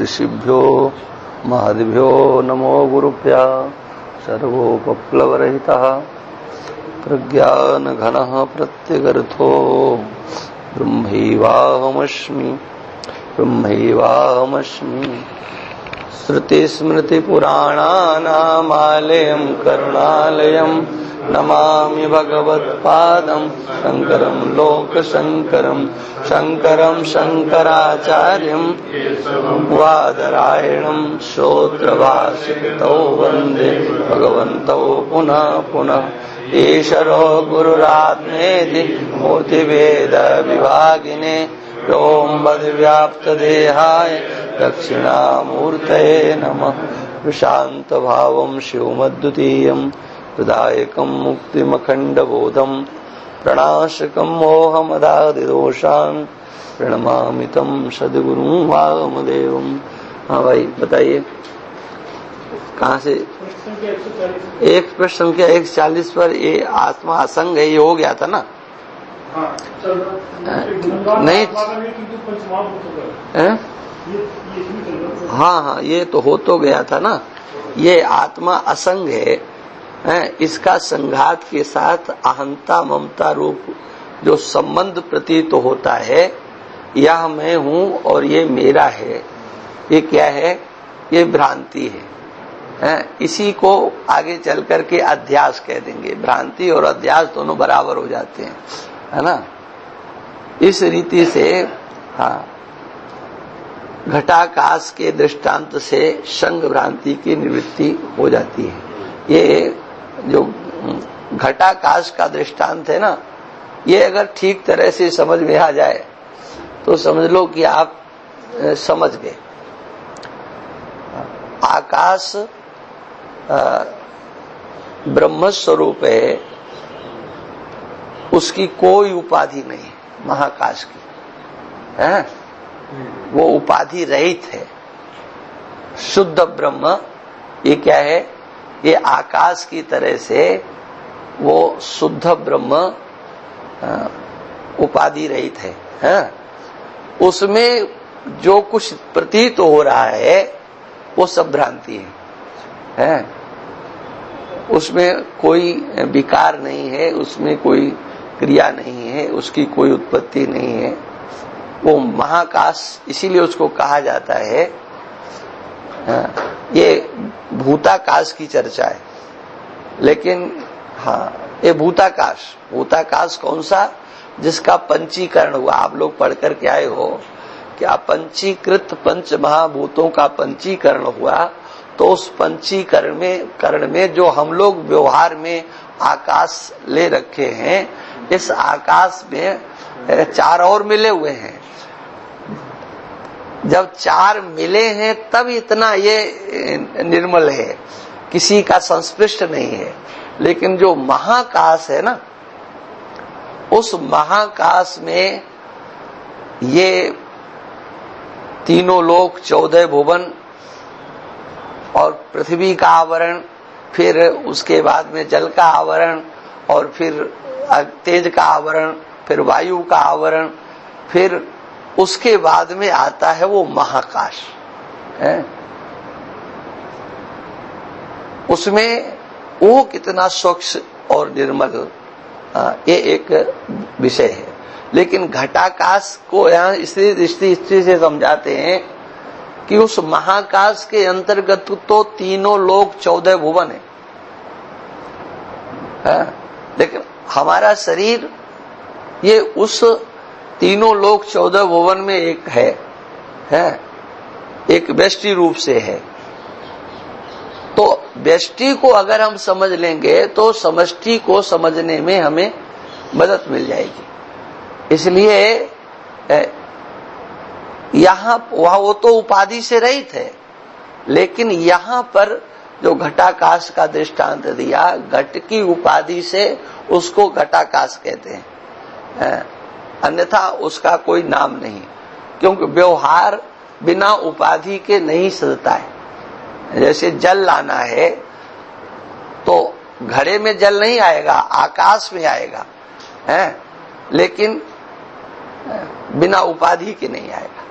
ऋषिभ्यो महद्भ्यो नमो गुरुभ्यः सर्वोपप्लवरहितः प्रज्ञानघनः प्रत्यगर्थो ब्रह्मैवाहमस्मि श्रुतिस्मृतिपुराणानामालयं करुणालयं नमामि भगवत्पादं शङ्करं लोकशङ्करं शङ्करं शङ्कराचार्यं वादरायणं श्रोत्रभाषितौ वन्दे भगवन्तौ पुनः पुनः ईश्वरो गुरुरात्मेति मूर्तिभेदविभागिने ओं वद्व्याप्तदेहाय दक्षिणामूर्तये नमः। प्रशान्तभावं शिवमद्वितीयं प्रदायकं मुक्तिमखण्डबोधं प्रणाशकं मोहमदादिदोषान् प्रणमामि तं सद्गुरुं वामदेवं। हाँ भाई बताइए कहाँ से? एक प्रश्न संख्या 140 पर ये आत्मा असंग है, ये हो गया था ना? नहीं हाँ, ये तो हो तो गया था ना। ये आत्मा असंग है, इसका संघात के साथ अहंता ममता रूप जो संबंध प्रतीत होता है, यह मैं हूँ और ये मेरा है, ये क्या है? ये भ्रांति है। इसी को आगे चल करके अध्यास कह देंगे। भ्रांति और अध्यास दोनों बराबर हो जाते हैं, है ना? इस रीति से हाँ, घटाकाश के दृष्टांत से संग भ्रांति की निवृत्ति हो जाती है। ये जो घटाकाश का दृष्टांत है ना, ये अगर ठीक तरह से समझ में आ जाए तो समझ लो कि आप समझ गए। आकाश ब्रह्म स्वरूप है, उसकी कोई उपाधि नहीं है। महाकाश की है, वो उपाधि रहित है, शुद्ध ब्रह्म। ये क्या है? ये आकाश की तरह से वो शुद्ध ब्रह्म उपाधि रहित है। उसमें जो कुछ प्रतीत हो रहा है वो सब भ्रांति है। उसमें कोई विकार नहीं है, उसमें कोई क्रिया नहीं है, उसकी कोई उत्पत्ति नहीं है। वो महाकाश इसीलिए उसको कहा जाता है। ये भूताकाश की चर्चा है, लेकिन हाँ, ये भूताकाश कौन सा? जिसका पंचीकरण हुआ। आप लोग पढ़ कर के आए हो क्या? पंचीकृत पंच महाभूतों का पंचीकरण हुआ, तो उस पंचीकरण में जो हम लोग व्यवहार में आकाश ले रखे हैं, इस आकाश में 4 और मिले हुए हैं। जब 4 मिले हैं तब इतना ये निर्मल है, किसी का संस्पृष्ट नहीं है। लेकिन जो महाकाश है ना, उस महाकाश में ये तीनों लोक, 14 भुवन और पृथ्वी का आवरण, फिर उसके बाद में जल का आवरण, और फिर तेज का आवरण, फिर वायु का आवरण, फिर उसके बाद में आता है वो महाकाश है। उसमें वो कितना स्वच्छ और निर्मल, ये एक विषय है। लेकिन घटाकाश को यहाँ इस दृष्टि से समझाते हैं कि उस महाकाश के अंतर्गत तो तीनों लोक, 14 भुवन है। लेकिन हमारा शरीर ये उस तीनों लोक, 14 भुवन में एक है, एक व्यष्टि रूप से है। तो व्यष्टि को अगर हम समझ लेंगे तो समष्टि को समझने में हमें मदद मिल जाएगी। इसलिए यहाँ वो तो उपाधि से रहित है, लेकिन यहाँ पर जो घटाकाश का दृष्टांत दिया, घट की उपाधि से उसको घटाकाश कहते हैं, अन्यथा उसका कोई नाम नहीं। क्योंकि व्यवहार बिना उपाधि के नहीं सजता है। जैसे जल लाना है तो घड़े में जल नहीं आएगा, आकाश में आएगा, लेकिन बिना उपाधि के नहीं आएगा।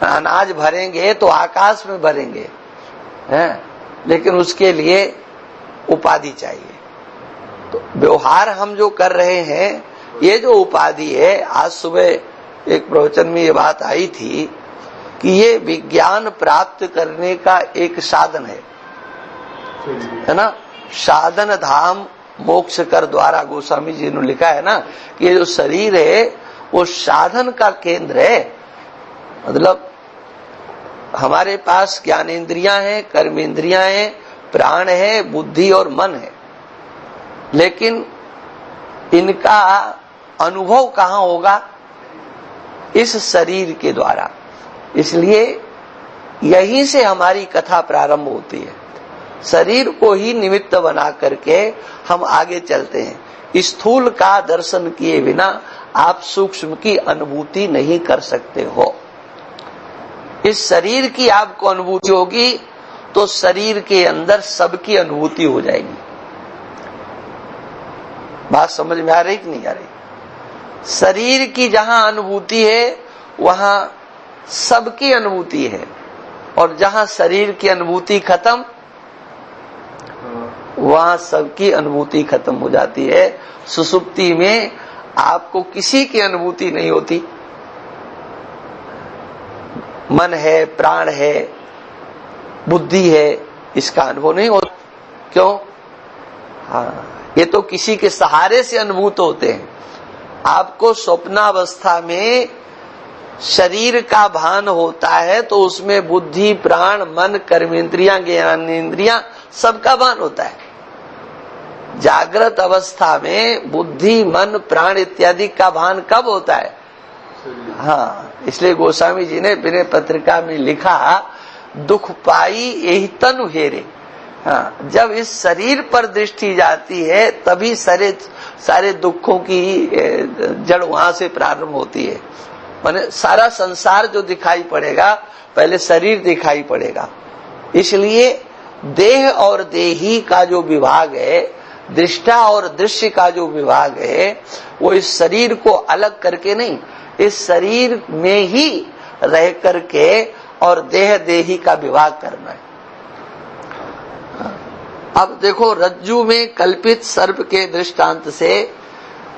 अनाज भरेंगे तो आकाश में भरेंगे, हैं? लेकिन उसके लिए उपाधि चाहिए। तो व्यवहार हम जो कर रहे हैं, ये जो उपाधि है, आज सुबह एक प्रवचन में ये बात आई थी कि ये विज्ञान प्राप्त करने का एक साधन है ना। साधन धाम मोक्ष कर द्वारा, गोस्वामी जी ने लिखा है ना कि ये जो शरीर है वो साधन का केंद्र है। मतलब हमारे पास ज्ञानेंद्रियां हैं, कर्मेंद्रियां हैं, प्राण है, बुद्धि और मन है, लेकिन इनका अनुभव कहाँ होगा? इस शरीर के द्वारा। इसलिए यहीं से हमारी कथा प्रारंभ होती है। शरीर को ही निमित्त बना करके हम आगे चलते हैं। स्थूल का दर्शन किए बिना आप सूक्ष्म की अनुभूति नहीं कर सकते हो। इस शरीर की आपको अनुभूति होगी तो शरीर के अंदर सबकी अनुभूति हो जाएगी। बात समझ में आ रही कि नहीं आ रही? शरीर की जहां अनुभूति है वहां सबकी अनुभूति है, और जहां शरीर की अनुभूति खत्म वहां सबकी अनुभूति खत्म हो जाती है। सुसुप्ति में आपको किसी की अनुभूति नहीं होती। मन है, प्राण है, बुद्धि है, इसका अनुभव नहीं होता। क्यों? हाँ, ये तो किसी के सहारे से अनुभूत होते हैं। आपको स्वप्नावस्था में शरीर का भान होता है तो उसमें बुद्धि, प्राण, मन, कर्मेंद्रियां, ज्ञानेंद्रियां सबका भान होता है। जागृत अवस्था में बुद्धि, मन, प्राण इत्यादि का भान कब होता है? हाँ, इसलिए गोस्वामी जी ने विनय पत्रिका में लिखा, दुख पाई यही तनु हेरे। हाँ, जब इस शरीर पर दृष्टि जाती है तभी सारे दुखों की जड़ वहां से प्रारंभ होती है। माने सारा संसार जो दिखाई पड़ेगा पहले शरीर दिखाई पड़ेगा। इसलिए देह और देही का जो विभाग है, दृष्टा और दृश्य का जो विभाग है, वो इस शरीर को अलग करके नहीं, इस शरीर में ही रह करके और देह देही का विभाग करना है। अब देखो, रज्जु में कल्पित सर्प के दृष्टांत से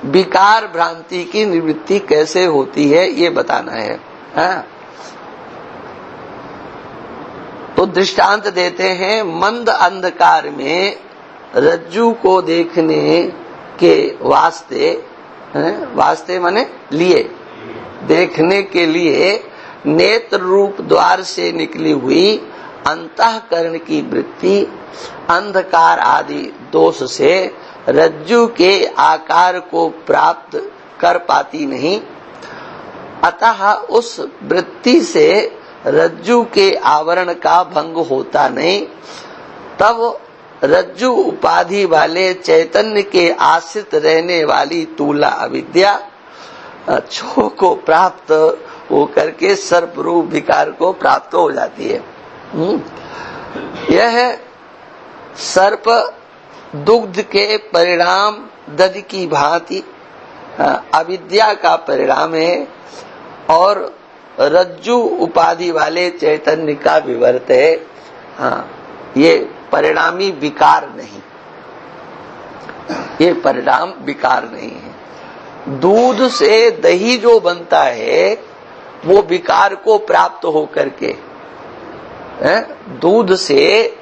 विकार भ्रांति की निवृत्ति कैसे होती है ये बताना है। हाँ? तो दृष्टांत देते हैं, मंद अंधकार में रज्जु को देखने के वास्ते माने लिए, देखने के लिए नेत्र रूप द्वार से निकली हुई अंतःकरण की वृत्ति अंधकार आदि दोष से रज्जु के आकार को प्राप्त कर पाती नहीं। अतः उस वृत्ति से रज्जु के आवरण का भंग होता नहीं। तब रज्जु उपाधि वाले चैतन्य के आश्रित रहने वाली तूला अविद्या छो को प्राप्त होकर के सर्प रूप विकार को प्राप्त हो जाती है। यह सर्प दुग्ध के परिणाम दधि की भांति अविद्या का परिणाम है, और रज्जु उपाधि वाले चैतन्य का विवर्त है। हाँ, ये परिणामी विकार नहीं, ये परिणाम विकार नहीं है। दूध से दही जो बनता है वो विकार को प्राप्त होकर के, दूध से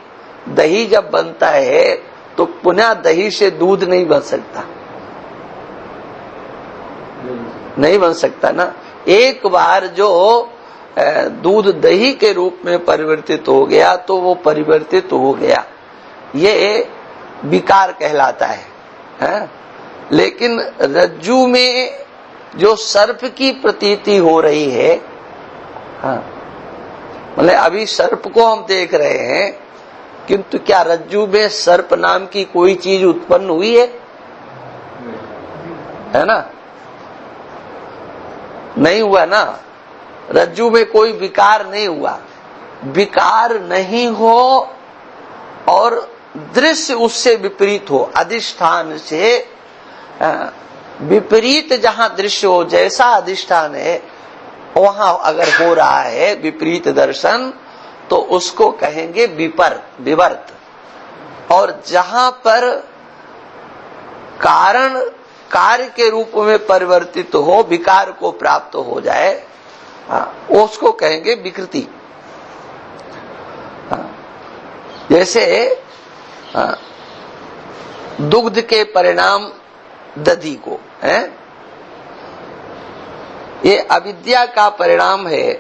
दही जब बनता है तो पुनः दही से दूध नहीं बन सकता, नहीं बन सकता ना। एक बार जो दूध दही के रूप में परिवर्तित हो गया तो वो परिवर्तित हो गया, ये विकार कहलाता है। लेकिन रज्जु में जो सर्प की प्रतीति हो रही है, मतलब अभी सर्प को हम देख रहे हैं, किंतु क्या रज्जु में सर्प नाम की कोई चीज उत्पन्न हुई है ना? नहीं हुआ ना। रज्जु में कोई विकार नहीं हुआ। विकार नहीं हो और दृश्य उससे विपरीत हो, अधिष्ठान से विपरीत जहां दृश्य हो, जैसा अधिष्ठान है वहां अगर हो रहा है विपरीत दर्शन तो उसको कहेंगे विवर्त। और जहां पर कारण कार्य के रूप में परिवर्तित हो, विकार को प्राप्त हो जाए, उसको कहेंगे विकृति। जैसे दुग्ध के परिणाम दधि को है, ये अविद्या का परिणाम है।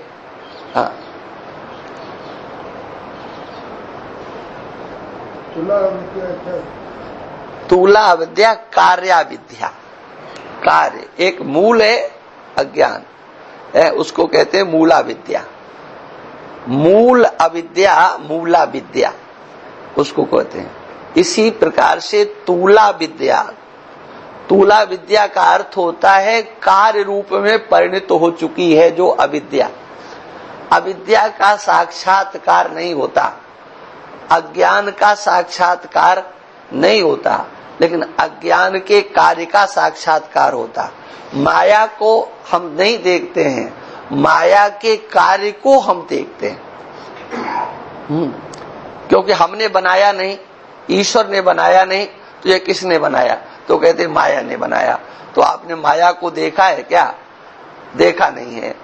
तूला अविद्या कार्याविद्या। कार्य एक मूल है, अज्ञान है, उसको कहते हैं मूला विद्या। मूल अविद्या मूला विद्या उसको कहते हैं। इसी प्रकार से तूला विद्या, तूला विद्या का अर्थ होता है कार्य रूप में परिणत हो चुकी है जो अविद्या। अविद्या का साक्षात्कार नहीं होता, अज्ञान का साक्षात्कार नहीं होता, लेकिन अज्ञान के कार्य का साक्षात्कार होता। माया को हम नहीं देखते हैं, माया के कार्य को हम देखते हैं। क्योंकि हमने बनाया नहीं, ईश्वर ने बनाया नहीं, तो ये किसने बनाया? तो कहते माया ने बनाया। तो आपने माया को देखा है क्या? देखा नहीं है,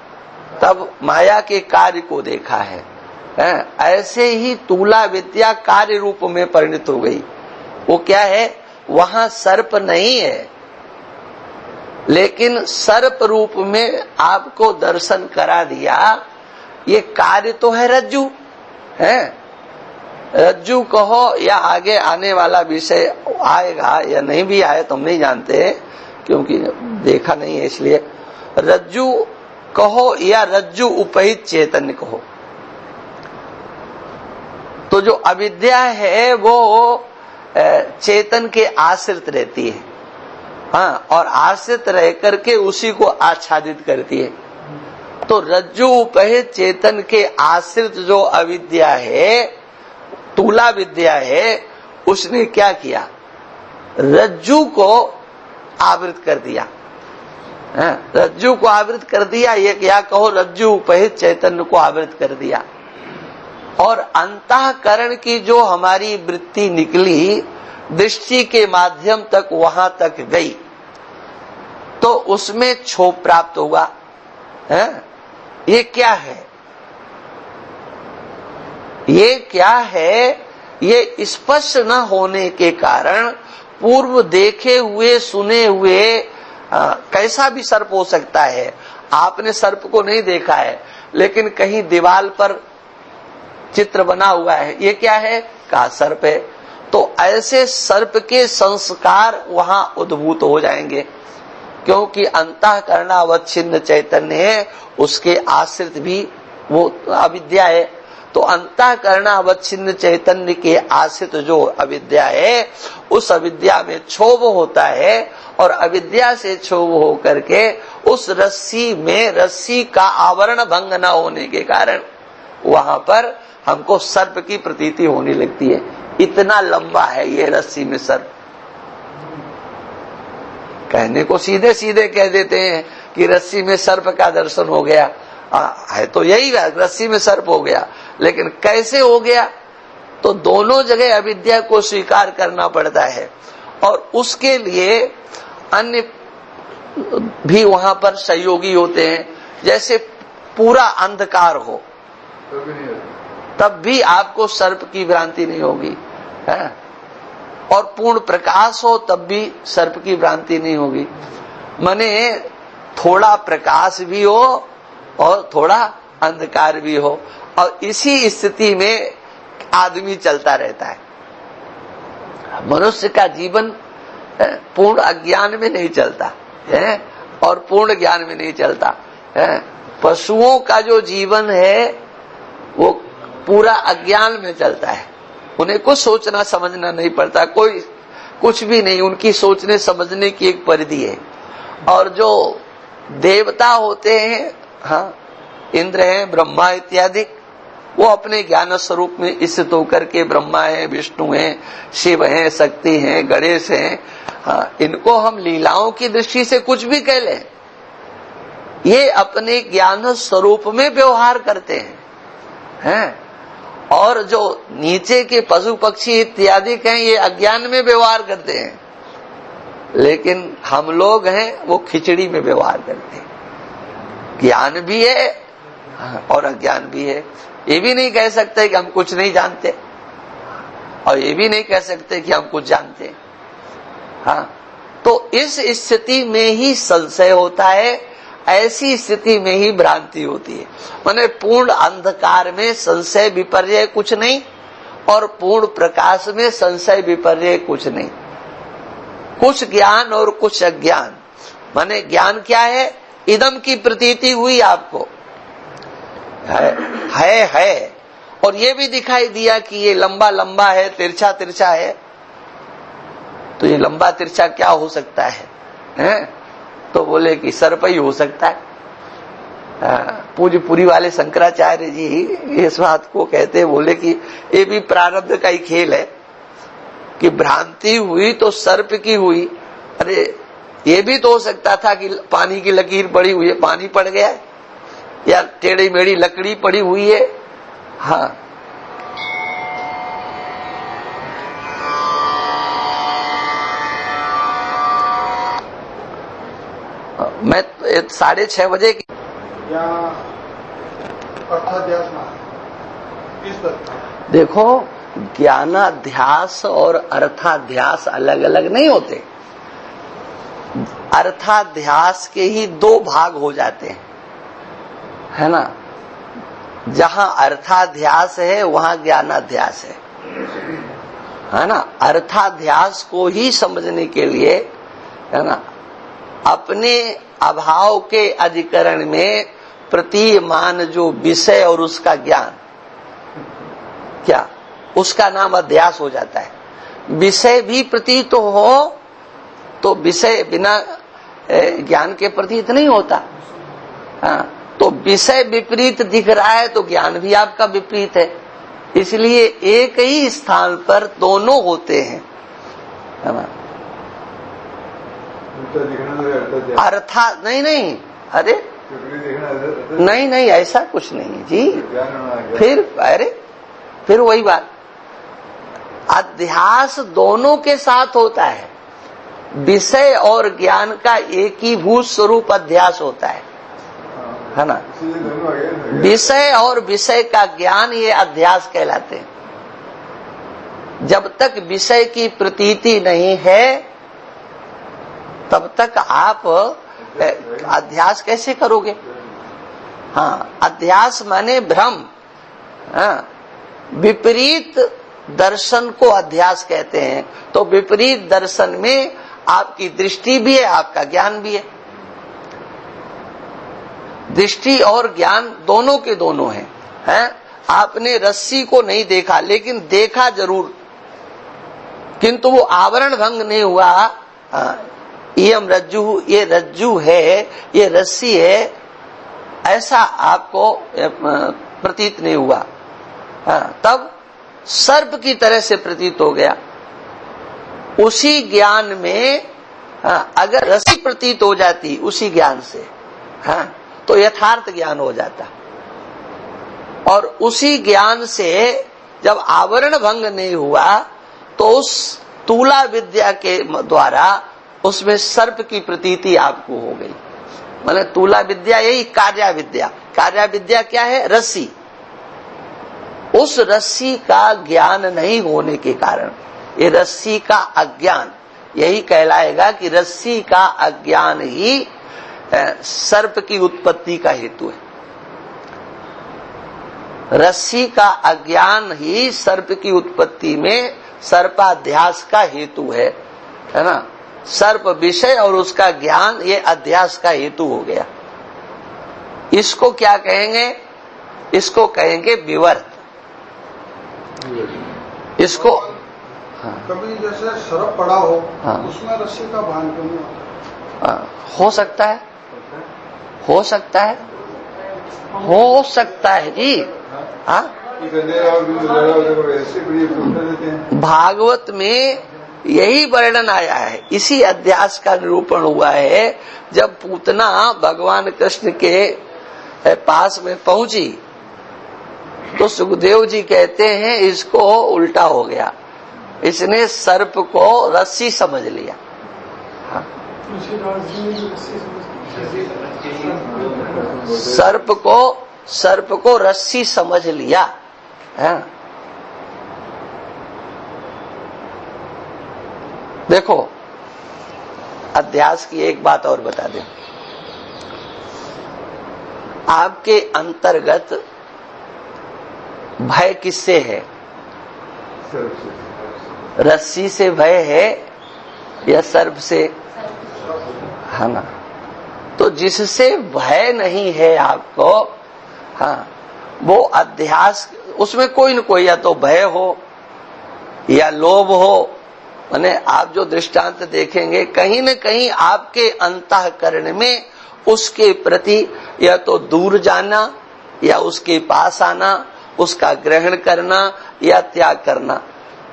तब माया के कार्य को देखा है। ऐसे ही तूला विद्या कार्य रूप में परिणत हो गई। वो क्या है? वहां सर्प नहीं है, लेकिन सर्प रूप में आपको दर्शन करा दिया। ये कार्य तो है रज्जू, है रज्जू कहो या आगे आने वाला विषय आएगा या नहीं भी आए तो हम नहीं जानते, क्योंकि देखा नहीं है, इसलिए रज्जू कहो या रज्जू उपहित चैतन्य कहो। तो जो अविद्या है वो चेतन के आश्रित रहती है, हाँ, और आश्रित रह करके उसी को आच्छादित करती है। तो रज्जु उपहित चेतन के आश्रित जो अविद्या है, तूला विद्या है, उसने क्या किया? रज्जु को आवृत कर दिया। रज्जु को आवृत कर दिया, ये क्या कहो, रज्जु उपहित चैतन्य को आवृत कर दिया। और अंतःकरण की जो हमारी वृत्ति निकली, दृष्टि के माध्यम तक वहां तक गई, तो उसमें क्षोभ प्राप्त हुआ। है ये क्या है? ये क्या है? ये स्पष्ट न होने के कारण पूर्व देखे हुए सुने हुए कैसा भी सर्प हो सकता है। आपने सर्प को नहीं देखा है, लेकिन कहीं दीवार पर चित्र बना हुआ है, ये क्या है? कहा सर्प है। तो ऐसे सर्प के संस्कार वहां उद्भूत हो जाएंगे, क्योंकि अंतःकरणावच्छिन्न चैतन्य है, उसके आश्रित भी वो अविद्या है। तो अंतःकरणावच्छिन्न चैतन्य के आश्रित जो अविद्या है, उस अविद्या में क्षोभ होता है, और अविद्या से क्षोभ होकर के उस रस्सी में, रस्सी का आवरण भंग न होने के कारण वहां पर हमको सर्प की प्रतीति होने लगती है। इतना लंबा है ये रस्सी में सर्प। कहने को सीधे सीधे कह देते हैं कि रस्सी में सर्प का दर्शन हो गया, है तो यही रस्सी में सर्प हो गया, लेकिन कैसे हो गया? तो दोनों जगह अविद्या को स्वीकार करना पड़ता है, और उसके लिए अन्य भी वहां पर सहयोगी होते हैं। जैसे पूरा अंधकार हो तब भी आपको सर्प की भ्रांति नहीं होगी, है? और पूर्ण प्रकाश हो तब भी सर्प की भ्रांति नहीं होगी। माने थोड़ा प्रकाश भी हो और थोड़ा अंधकार भी हो, और इसी स्थिति में आदमी चलता रहता है। मनुष्य का जीवन पूर्ण अज्ञान में नहीं चलता है और पूर्ण ज्ञान में नहीं चलता है। पशुओं का जो जीवन है वो पूरा अज्ञान में चलता है, उन्हें कुछ सोचना समझना नहीं पड़ता, कोई कुछ भी नहीं, उनकी सोचने समझने की एक परिधि है। और जो देवता होते हैं, हाँ, इंद्र हैं, ब्रह्मा इत्यादि, वो अपने ज्ञान स्वरूप में स्थित होकर के ब्रह्मा है, विष्णु है, शिव है, शक्ति है, गणेश है, हाँ, इनको हम लीलाओं की दृष्टि से कुछ भी कह लें, ये अपने ज्ञान स्वरूप में व्यवहार करते हैं, और जो नीचे के पशु पक्षी इत्यादि हैं ये अज्ञान में व्यवहार करते हैं। लेकिन हम लोग हैं वो खिचड़ी में व्यवहार करते हैं, ज्ञान भी है और अज्ञान भी है। ये भी नहीं कह सकते कि हम कुछ नहीं जानते, और ये भी नहीं कह सकते कि हम कुछ जानते हैं। हाँ, तो इस स्थिति में ही संशय होता है, ऐसी स्थिति में ही भ्रांति होती है। माने पूर्ण अंधकार में संशय विपर्य कुछ नहीं, और पूर्ण प्रकाश में संशय विपर्य कुछ नहीं। कुछ ज्ञान और कुछ अज्ञान। माने ज्ञान क्या है? इदम की प्रतीति हुई आपको, है, और ये भी दिखाई दिया कि ये लंबा लंबा है, तिरछा तिरछा है। तो ये लंबा तिरछा क्या हो सकता है? तो बोले कि सर्प ही हो सकता है। पूज्य पुरी वाले शंकराचार्य जी इस बात को कहते, बोले कि ये भी प्रारब्ध का ही खेल है कि भ्रांति हुई तो सर्प की हुई। अरे ये भी तो हो सकता था कि पानी की लकीर पड़ी हुई है, पानी पड़ गया है, या टेढ़ी मेढ़ी लकड़ी पड़ी हुई है। हाँ, मैं 6:30 बजे देखो, ज्ञानाध्यास और अर्थाध्यास अलग अलग नहीं होते। अर्थाध्यास के ही 2 भाग हो जाते हैं, है ना। जहां अर्थाध्यास है वहां ज्ञानाध्यास है ना। अर्थाध्यास को ही समझने के लिए, है ना, अपने अभाव के अधिकरण में प्रतीयमान जो विषय और उसका ज्ञान, क्या उसका नाम अध्यास हो जाता है। विषय भी प्रतीत हो तो विषय बिना ज्ञान के प्रतीत नहीं होता। हाँ, तो विषय विपरीत दिख रहा है तो ज्ञान भी आपका विपरीत है। इसलिए एक ही स्थान पर दोनों होते हैं, है ना। अर्थात नहीं, अरे नहीं, ऐसा कुछ नहीं जी। फिर वही बात, अध्यास दोनों के साथ होता है। विषय और ज्ञान का एक ही भूत स्वरूप अध्यास होता है ना। विषय और विषय का ज्ञान ये अध्यास कहलाते हैं। जब तक विषय की प्रतीति नहीं है तब तक आप अध्यास कैसे करोगे? हाँ, अध्यास माने भ्रम। हाँ, विपरीत दर्शन को अध्यास कहते हैं। तो विपरीत दर्शन में आपकी दृष्टि भी है, आपका ज्ञान भी है। दृष्टि और ज्ञान दोनों के दोनों हैं। आपने रस्सी को नहीं देखा लेकिन देखा जरूर, किंतु वो आवरण भंग नहीं हुआ। इयम रज्जु, ये रज्जु है, ये रस्सी है, ऐसा आपको प्रतीत नहीं हुआ। तब सर्प की तरह से प्रतीत हो गया। उसी ज्ञान में अगर रस्सी प्रतीत हो जाती उसी ज्ञान से, तो यथार्थ ज्ञान हो जाता। और उसी ज्ञान से जब आवरण भंग नहीं हुआ तो उस तूला विद्या के द्वारा उसमें सर्प की प्रतीति आपको हो गई। मतलब तूला विद्या यही कार्या विद्या। कार्या विद्या क्या है? रस्सी। उस रस्सी का ज्ञान नहीं होने के कारण ये रस्सी का अज्ञान, यही कहलाएगा कि रस्सी का अज्ञान ही सर्प की उत्पत्ति का हेतु है। रस्सी का अज्ञान ही सर्प की उत्पत्ति में सर्पाध्यास का हेतु है ना। सर्प विषय और उसका ज्ञान ये अध्यास का हेतु हो गया। इसको क्या कहेंगे? इसको कहेंगे विवर्त। इसको कभी जैसे सर्प पड़ा हो, उसमें रस्सी का भान क्यों नहीं होता? हो सकता है, हो सकता है, हो सकता है जी। हाँ, भागवत में यही वर्णन आया है, इसी अध्यास का निरूपण हुआ है। जब पूतना भगवान कृष्ण के पास में पहुंची तो सुखदेव जी कहते हैं इसको उल्टा हो गया, इसने सर्प को रस्सी समझ लिया। हाँ। सर्प को रस्सी समझ लिया है। देखो, अध्यास की एक बात और बता दें, आपके अंतर्गत भय किससे है? रस्सी से भय है या सर्प से? है ना? तो जिससे भय नहीं है आपको, हाँ, वो अध्यास, उसमें कोई न कोई, या तो भय हो या लोभ हो, माने आप जो दृष्टांत देखेंगे कहीं न कहीं आपके अंतःकरण में उसके प्रति या तो दूर जाना या उसके पास आना, उसका ग्रहण करना या त्याग करना,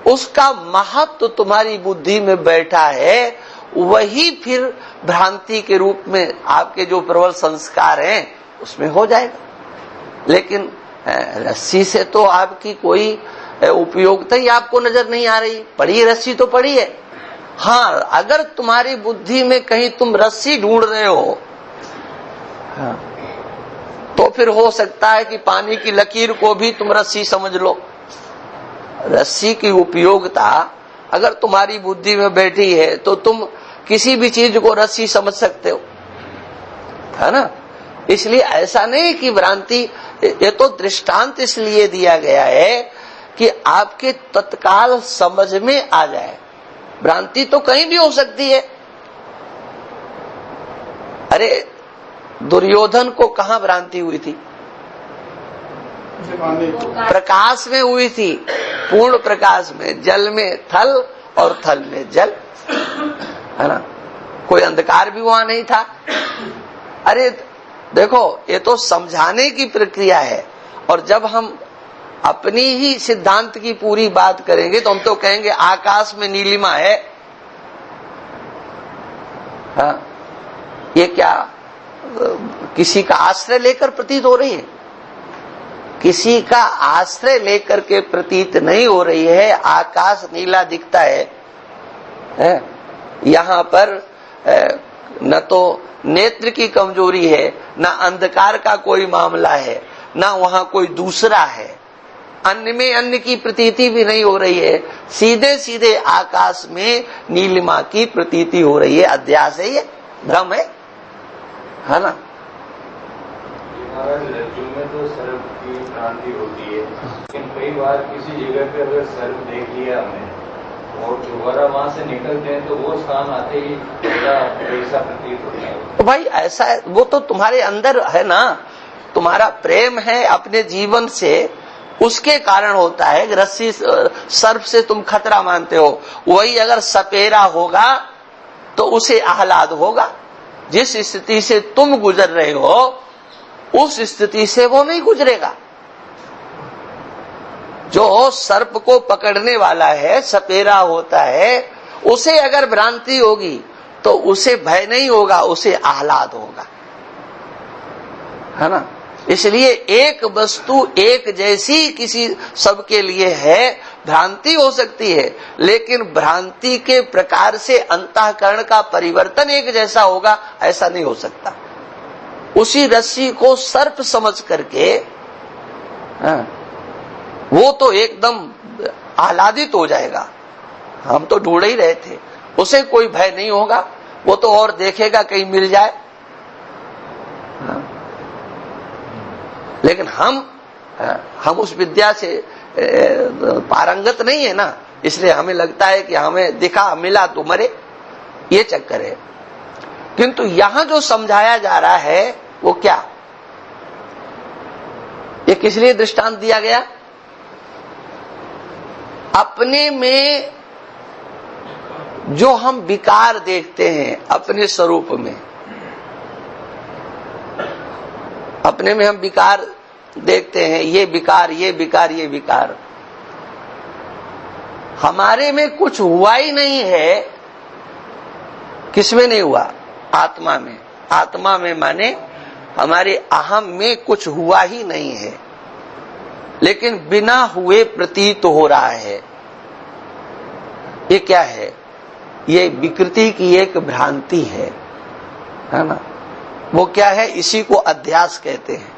उसका महत्व तुम्हारी बुद्धि में बैठा है। वही फिर भ्रांति के रूप में आपके जो प्रबल संस्कार हैं उसमें हो जाएगा। लेकिन रस्सी से तो आपकी कोई उपयोगिता ही आपको नजर नहीं आ रही। पड़ी रस्सी तो पड़ी है। हाँ, अगर तुम्हारी बुद्धि में कहीं तुम रस्सी ढूंढ रहे हो, हाँ, तो फिर हो सकता है कि पानी की लकीर को भी तुम रस्सी समझ लो। रस्सी की उपयोगिता अगर तुम्हारी बुद्धि में बैठी है तो तुम किसी भी चीज को रस्सी समझ सकते हो, है ना? इसलिए ऐसा नहीं कि भ्रांति, ये तो दृष्टांत इसलिए दिया गया है कि आपके तत्काल समझ में आ जाए। भ्रांति तो कहीं भी हो सकती है। अरे, दुर्योधन को कहां भ्रांति हुई थी? प्रकाश में हुई थी, पूर्ण प्रकाश में, जल में थल और थल में जल, है ना? कोई अंधकार भी वहां नहीं था। अरे देखो, ये तो समझाने की प्रक्रिया है। और जब हम अपनी ही सिद्धांत की पूरी बात करेंगे तो हम तो कहेंगे आकाश में नीलिमा है। हाँ, ये क्या किसी का आश्रय लेकर प्रतीत हो रही है? किसी का आश्रय लेकर के प्रतीत नहीं हो रही है। आकाश नीला दिखता है। यहाँ पर न तो नेत्र की कमजोरी है, न अंधकार का कोई मामला है, न वहां कोई दूसरा है। अन्य में अन्य की प्रतीति भी नहीं हो रही है। सीधे सीधे आकाश में नीलिमा की प्रतीति हो रही है। अध्यास है, ये भ्रम है ना? लड्डू में तो सर्प की भ्रांति होती है, लेकिन कई बार किसी जगह पे अगर सर्प देख लिया हमने और दोबारा वहां से निकलते हैं तो वो स्थान आते ही ऐसा प्रतीत होता है। तो भाई ऐसा है, वो तो तुम्हारे अंदर है ना, तुम्हारा प्रेम है अपने जीवन से, उसके कारण होता है। रस्सी सर्प से तुम खतरा मानते हो, वही अगर सपेरा होगा तो उसे आह्लाद होगा। जिस स्थिति से तुम गुजर रहे हो उस स्थिति से वो नहीं गुजरेगा। जो सर्प को पकड़ने वाला है, सपेरा होता है, उसे अगर भ्रांति होगी तो उसे भय नहीं होगा, उसे आह्लाद होगा, है ना? इसलिए एक वस्तु एक जैसी किसी सबके लिए है, भ्रांति हो सकती है, लेकिन भ्रांति के प्रकार से अंतःकरण का परिवर्तन एक जैसा होगा ऐसा नहीं हो सकता। उसी रस्सी को सर्प समझ करके वो तो एकदम आह्लादित हो जाएगा। हम तो ढूंढ ही रहे थे, उसे कोई भय नहीं होगा, वो तो और देखेगा कहीं मिल जाए। लेकिन हम उस विद्या से पारंगत नहीं है ना, इसलिए हमें लगता है कि हमें दिखा मिला तो मरे, ये चक्कर है। किंतु यहां जो समझाया जा रहा है वो क्या? ये किस लिए दृष्टांत दिया गया? अपने में जो हम विकार देखते हैं अपने स्वरूप में, अपने में हम विकार देखते हैं, ये विकार, ये विकार, ये विकार, हमारे में कुछ हुआ ही नहीं है। किसमें नहीं हुआ? आत्मा में। आत्मा में माने हमारे अहम में कुछ हुआ ही नहीं है, लेकिन बिना हुए प्रतीत हो रहा है। ये क्या है? ये विकृति की एक भ्रांति है ना? वो क्या है? इसी को अध्यास कहते हैं।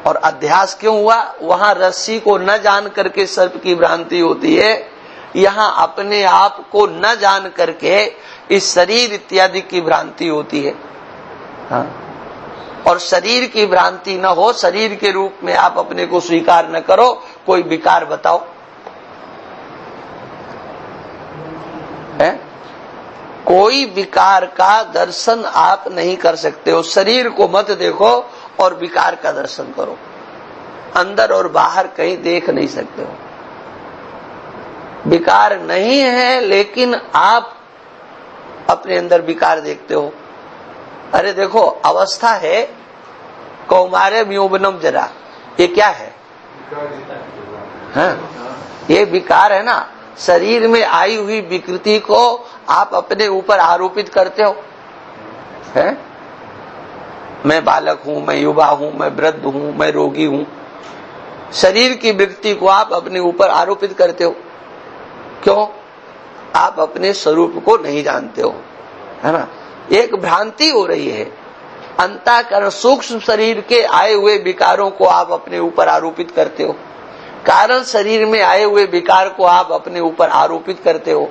और अध्यास क्यों हुआ? वहां रस्सी को न जान करके सर्प की भ्रांति होती है, यहां अपने आप को न जान करके इस शरीर इत्यादि की भ्रांति होती है। हाँ? और शरीर की भ्रांति न हो, शरीर के रूप में आप अपने को स्वीकार न करो। कोई विकार बताओ है? कोई विकार का दर्शन आप नहीं कर सकते हो। शरीर को मत देखो और विकार का दर्शन करो। अंदर और बाहर कहीं देख नहीं सकते हो। विकार नहीं है, लेकिन आप अपने अंदर विकार देखते हो। अरे देखो, अवस्था है कौमारम यौवनम जरा, ये क्या है? हाँ? ये विकार है ना। शरीर में आई हुई विकृति को आप अपने ऊपर आरोपित करते हो। है? मैं बालक हूं, मैं युवा हूं, मैं वृद्ध हूं, मैं रोगी हूं। शरीर की विकृति को आप अपने ऊपर आरोपित करते हो। क्यों? आप अपने स्वरूप को नहीं जानते हो, है ना? एक भ्रांति हो रही है। अंतःकरण सूक्ष्म शरीर के आए हुए विकारों को आप अपने ऊपर आरोपित करते हो। कारण शरीर में आए हुए विकार को आप अपने ऊपर आरोपित करते हो।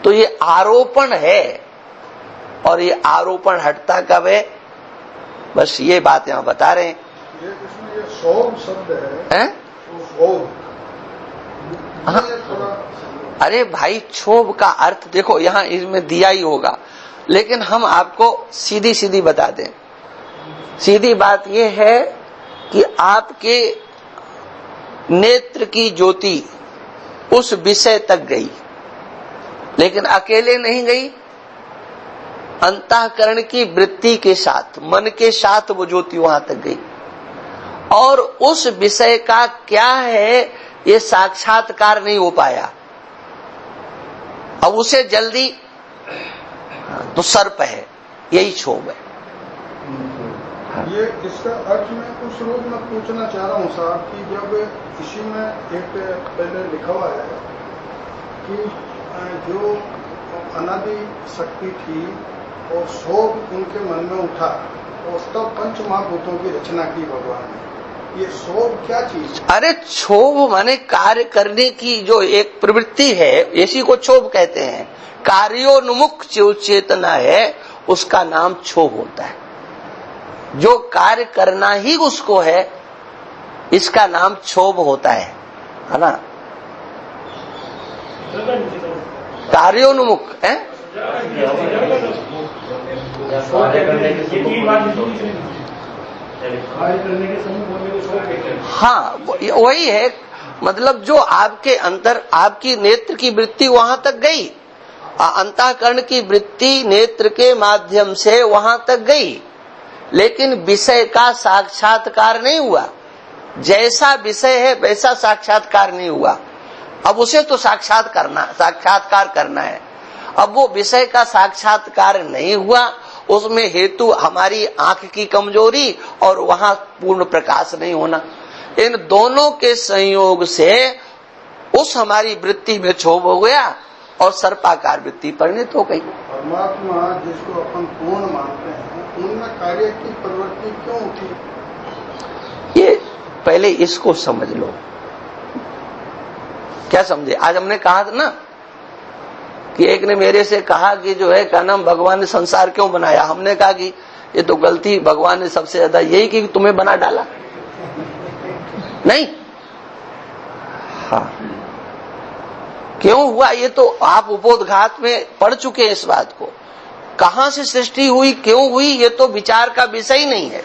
तो ये आरोपण है, और ये आरोपण हटता कब है? बस ये बात यहां बता रहे हैं। ये शोभ शब्द है? शोभ। हाँ। अरे भाई, क्षोभ का अर्थ देखो, यहां इसमें दिया ही होगा, लेकिन हम आपको सीधी सीधी बता दें। सीधी बात यह है कि आपके नेत्र की ज्योति उस विषय तक गई, लेकिन अकेले नहीं गई। अंतःकरण की वृत्ति के साथ, मन के साथ वो ज्योति वहां तक गई, और उस विषय का क्या है ये साक्षात्कार नहीं हो पाया। अब उसे जल्दी तो सर्प है, यही क्षोभ है। ये इसका अर्थ मैं उस रूप में पूछना चाह रहा हूँ साहब कि जब इसी में एक पहले लिखा हुआ है कि जो अनादि शक्ति थी और शोभ उनके मन में उठा और तब पंच महाभूतों की रचना की भगवान ने। ये शोभ क्या चीज? अरे क्षोभ माने कार्य करने की जो एक प्रवृत्ति है, इसी को क्षोभ कहते हैं। कार्योन्मुख जो चेतना है उसका नाम क्षोभ होता है। जो कार्य करना ही उसको है, इसका नाम क्षोभ होता है ना? कार्योन्मुख है। हाँ, वही है। मतलब जो आपके अंदर आपकी नेत्र की वृत्ति वहां तक गई, अंतःकरण की वृत्ति नेत्र के माध्यम से वहां तक गई, लेकिन विषय का साक्षात्कार नहीं हुआ। जैसा विषय है वैसा साक्षात्कार नहीं हुआ। अब उसे तो साक्षात्कार करना है। अब वो विषय का साक्षात्कार नहीं हुआ, उसमें हेतु हमारी आंख की कमजोरी और वहां पूर्ण प्रकाश नहीं होना। इन दोनों के संयोग से उस हमारी वृत्ति में क्षोभ हो गया और सर्पाकार वृत्ति परिणित हो गई। परमात्मा जिसको अपन पूर्ण मानते हैं, उनमें कार्य की प्रवृत्ति क्यों उठी? ये पहले इसको समझ लो। क्या समझे? आज हमने कहा था ना कि एक ने मेरे से कहा कि जो है क्या नाम, भगवान ने संसार क्यों बनाया? हमने कहा कि ये तो गलती भगवान ने सबसे ज्यादा यही कि तुम्हें बना डाला। नहीं, हाँ, क्यों हुआ ये तो आप उपोद्घात में पढ़ चुके हैं इस बात को। कहां से सृष्टि हुई, क्यों हुई, ये तो विचार का विषय ही नहीं है।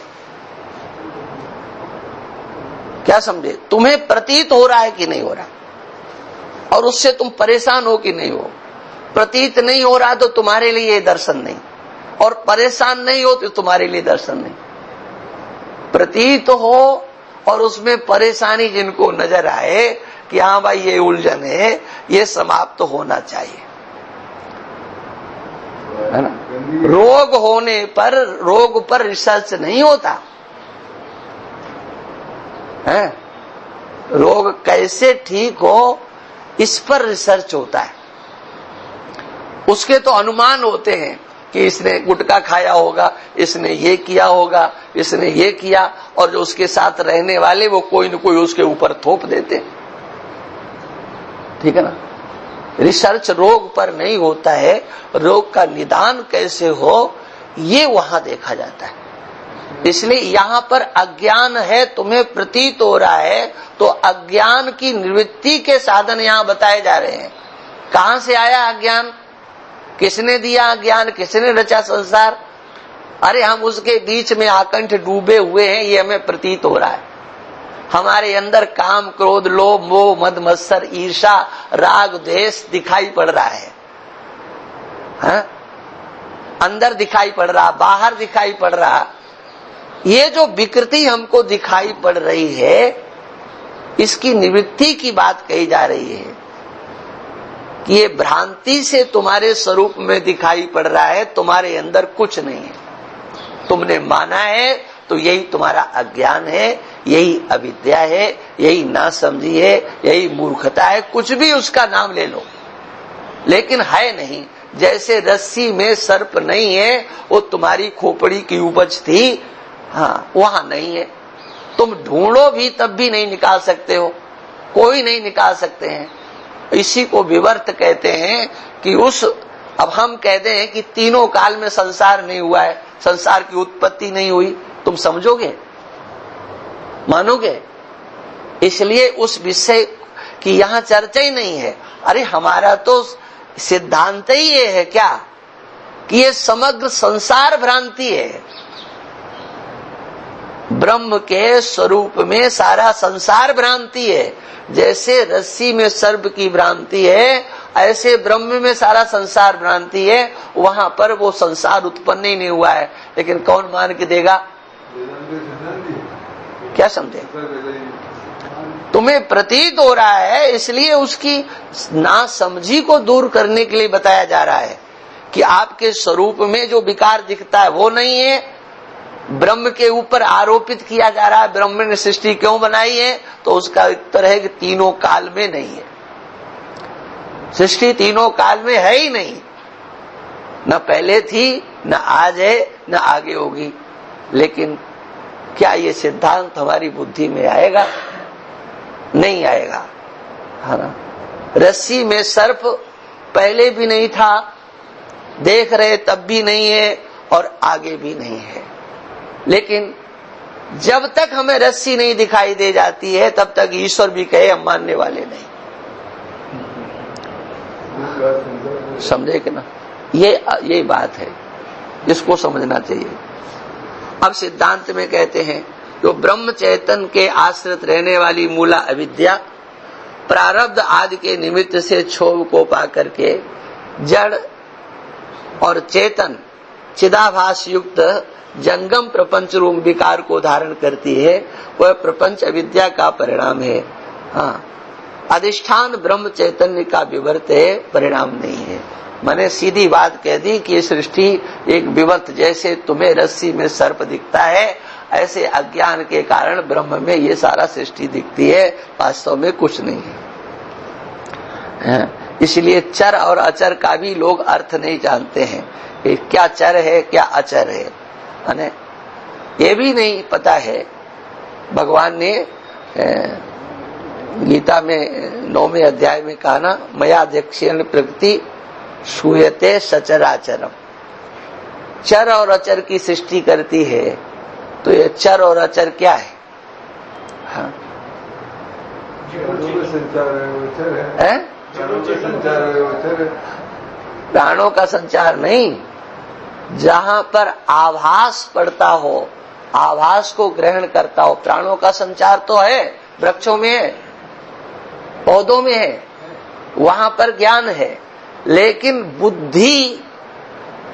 क्या समझे? तुम्हें प्रतीत हो रहा है कि नहीं हो रहा, और उससे तुम परेशान हो कि नहीं हो। प्रतीत नहीं हो रहा तो तुम्हारे लिए दर्शन नहीं, और परेशान नहीं हो तो तुम्हारे लिए दर्शन नहीं। प्रतीत हो और उसमें परेशानी जिनको नजर आए कि हाँ भाई ये उलझन है, ये समाप्त होना चाहिए, है ना। रोग होने पर रोग पर रिसर्च नहीं होता है, रोग कैसे ठीक हो इस पर रिसर्च होता है। उसके तो अनुमान होते हैं कि इसने गुटखा खाया होगा, इसने ये किया होगा, इसने ये किया, और जो उसके साथ रहने वाले वो कोई न कोई उसके ऊपर थोप देते हैं, ठीक है ना। रिसर्च रोग पर नहीं होता है, रोग का निदान कैसे हो ये वहां देखा जाता है। इसलिए यहां पर अज्ञान है, तुम्हें प्रतीत हो रहा है, तो अज्ञान की निवृत्ति के साधन यहां बताए जा रहे हैं। कहां से आया अज्ञान, किसने दिया अज्ञान, किसने रचा संसार? अरे हम उसके बीच में आकंठ डूबे हुए हैं, ये हमें प्रतीत हो रहा है। हमारे अंदर काम, क्रोध, लोभ, मोह, मद, मत्सर, ईर्षा, राग, द्वेष दिखाई पड़ रहा है, हाँ? अंदर दिखाई पड़ रहा, बाहर दिखाई पड़ रहा। ये जो विकृति हमको दिखाई पड़ रही है, इसकी निवृत्ति की बात कही जा रही है कि ये भ्रांति से तुम्हारे स्वरूप में दिखाई पड़ रहा है, तुम्हारे अंदर कुछ नहीं है। तुमने माना है तो यही तुम्हारा अज्ञान है, यही अविद्या है, यही नासमझी है, यही मूर्खता है, कुछ भी उसका नाम ले लो, लेकिन है नहीं। जैसे रस्सी में सर्प नहीं है, वो तुम्हारी खोपड़ी की उपज थी, हाँ वहां नहीं है। तुम ढूंढो भी तब भी नहीं निकाल सकते हो, कोई नहीं निकाल सकते हैं। इसी को विवर्त कहते हैं कि अब हम कहते हैं कि तीनों काल में संसार नहीं हुआ है, संसार की उत्पत्ति नहीं हुई, तुम समझोगे, मानोगे? इसलिए उस विषय की यहां चर्चा ही नहीं है। अरे हमारा तो सिद्धांत ही ये है क्या कि ये समग्र संसार भ्रांति है। ब्रह्म के स्वरूप में सारा संसार भ्रांति है। जैसे रस्सी में सर्प की भ्रांति है, ऐसे ब्रह्म में सारा संसार भ्रांति है। वहां पर वो संसार उत्पन्न ही नहीं हुआ है, लेकिन कौन मान के देगा? क्या समझे? तुम्हें प्रतीत हो रहा है, इसलिए उसकी नासमझी को दूर करने के लिए बताया जा रहा है कि आपके स्वरूप में जो विकार दिखता है वो नहीं है, ब्रह्म के ऊपर आरोपित किया जा रहा है। ब्रह्म ने सृष्टि क्यों बनाई है? तो उसका उत्तर है कि तीनों काल में नहीं है। सृष्टि तीनों काल में है ही नहीं, न पहले थी, न आज है, न आगे होगी। लेकिन क्या ये सिद्धांत हमारी बुद्धि में आएगा? नहीं आएगा, है ना। रस्सी में सर्प पहले भी नहीं था, देख रहे तब भी नहीं है, और आगे भी नहीं है। लेकिन जब तक हमें रस्सी नहीं दिखाई दे जाती है, तब तक ईश्वर भी कहे हम मानने वाले नहीं। समझे कि ना? ये बात है, इसको समझना चाहिए। अब सिद्धांत में कहते हैं जो ब्रह्म चैतन के आश्रित रहने वाली मूला अविद्या प्रारब्ध आदि के निमित्त से क्षोभ को पा करके जड़ और चेतन चिदाभास युक्त जंगम प्रपंच रूप विकार को धारण करती है, वह प्रपंच अविद्या का परिणाम है। हाँ, अधिष्ठान ब्रह्म चैतन्य का विवर्त है, परिणाम नहीं है। मैंने सीधी बात कह दी कि सृष्टि एक विवर्त, जैसे तुम्हें रस्सी में सर्प दिखता है, ऐसे अज्ञान के कारण ब्रह्म में ये सारा सृष्टि दिखती है, वास्तव में कुछ नहीं है। इसलिए चर और अचर का भी लोग अर्थ नहीं जानते हैं कि क्या चर है क्या अचर है, ये भी नहीं पता है। भगवान ने गीता में 9वें अध्याय में कहा ना, मयाध्यक्षेण प्रकृति श्रूयते सचराचरम। चर और अचर की सृष्टि करती है, तो ये चर और अचर क्या है? हाँ? प्राणों का संचार नहीं, जहां पर आभास पड़ता हो, आभास को ग्रहण करता हो। प्राणों का संचार तो है, वृक्षों में है, पौधों में है, वहां पर ज्ञान है। लेकिन बुद्धि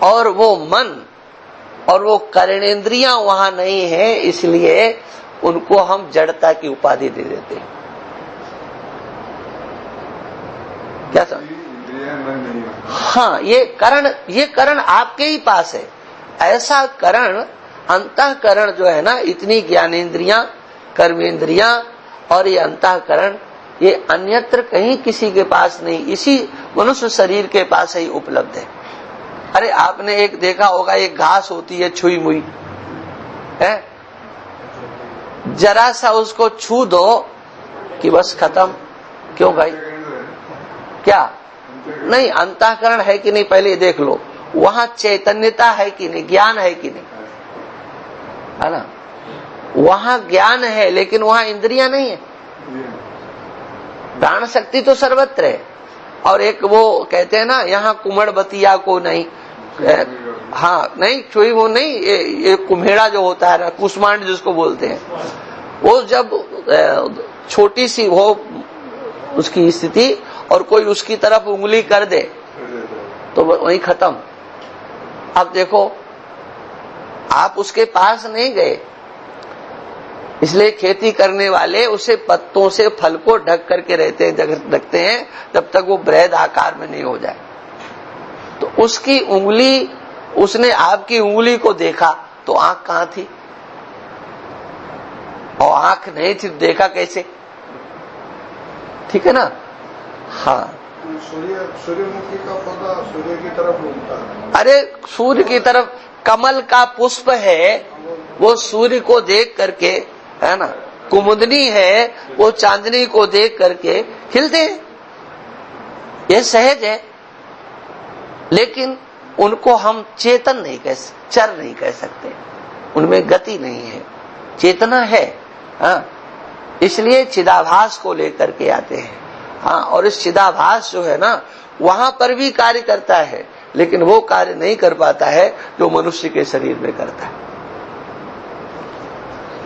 और वो मन और वो कर्णेंद्रियां वहां नहीं है, इसलिए उनको हम जड़ता की उपाधि दे देते हैं। क्या समझ? हाँ, ये करण आपके ही पास है। ऐसा करण, अंतःकरण जो है ना, इतनी ज्ञानेंद्रियां, कर्मेंद्रियां और ये अंतःकरण, ये अन्यत्र कहीं किसी के पास नहीं, इसी मनुष्य शरीर के पास ही उपलब्ध है। अरे आपने एक देखा होगा, एक घास होती है छुई मुई है, जरा सा उसको छू दो कि बस खत्म। क्यों भाई? क्या नहीं, अंतःकरण है कि नहीं पहले देख लो, वहां चैतन्यता है कि नहीं, ज्ञान है कि नहीं, है ना? वहां ज्ञान है लेकिन वहां इंद्रियां नहीं है। प्राण शक्ति तो सर्वत्र है। और एक वो कहते हैं ना, यहाँ कुमड़ बतिया को नहीं, हाँ नहीं, चोई वो नहीं, ये कुम्हेड़ा जो होता है ना, कुष्मांड जिसको बोलते हैं, वो जब छोटी सी हो उसकी स्थिति और कोई उसकी तरफ उंगली कर दे तो वहीं खत्म। अब देखो, आप उसके पास नहीं गए, इसलिए खेती करने वाले उसे पत्तों से फल को ढक करके रखते हैं जब तक वो बृहद आकार में नहीं हो जाए। तो उसकी उंगली, उसने आपकी उंगली को देखा तो आंख कहां थी? और आंख नहीं थी, देखा कैसे? ठीक है ना? हाँ, सूर्यमुखी का पौधा सूर्य की तरफ उगता है। अरे सूर्य की तरफ, कमल का पुष्प है वो सूर्य को देख करके, है ना, कुमुदनी है वो चांदनी को देख करके खिलते हैं, ये सहज है। लेकिन उनको हम चेतन नहीं चर नहीं कह सकते, उनमें गति नहीं है, चेतना है। हाँ, इसलिए चिदाभास को लेकर के आते हैं। हाँ, और इस चिदाभास जो है ना, वहां पर भी कार्य करता है, लेकिन वो कार्य नहीं कर पाता है जो मनुष्य के शरीर में करता है।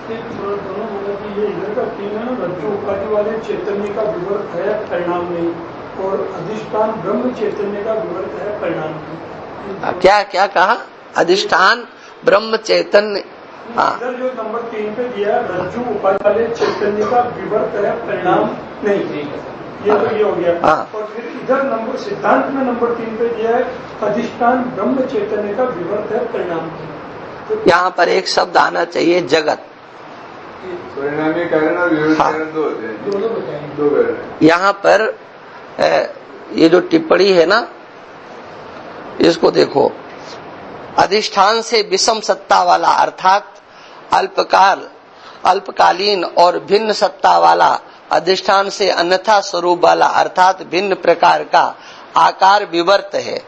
ये इधर का तीन है ना, रज्जु उपाधि वाले चैतन्य का विवर्त है, परिणाम नहीं, और अधिष्ठान ब्रह्म चैतन्य का विवर्त है, परिणाम नहीं। क्या क्या कहा? अधिष्ठान ब्रह्म चैतन्य। हाँ, इधर जो नंबर 3 पे दिया है, रज्जु उपाधि वाले चैतन्य का विवर्त है, परिणाम नहीं, ये तो ये हो गया। हाँ। और फिर इधर नंबर सिद्धांत में नंबर 3 पे दिया है, अधिष्ठान ब्रह्म चैतन्य का विवर्त है, परिणाम नहीं। तो यहाँ पर एक शब्द आना चाहिए, जगत। परिणामी कारण और विवर्त हाँ। कारण दो होते हैं, दोनों बताएंगे। दो कारण। यहाँ पर ये जो टिप्पणी है ना, इसको देखो, अधिष्ठान से विषम सत्ता वाला अर्थात अल्पकालीन और भिन्न सत्ता वाला, अधिष्ठान से अन्यथा स्वरूप वाला अर्थात भिन्न प्रकार का आकार विवर्त है।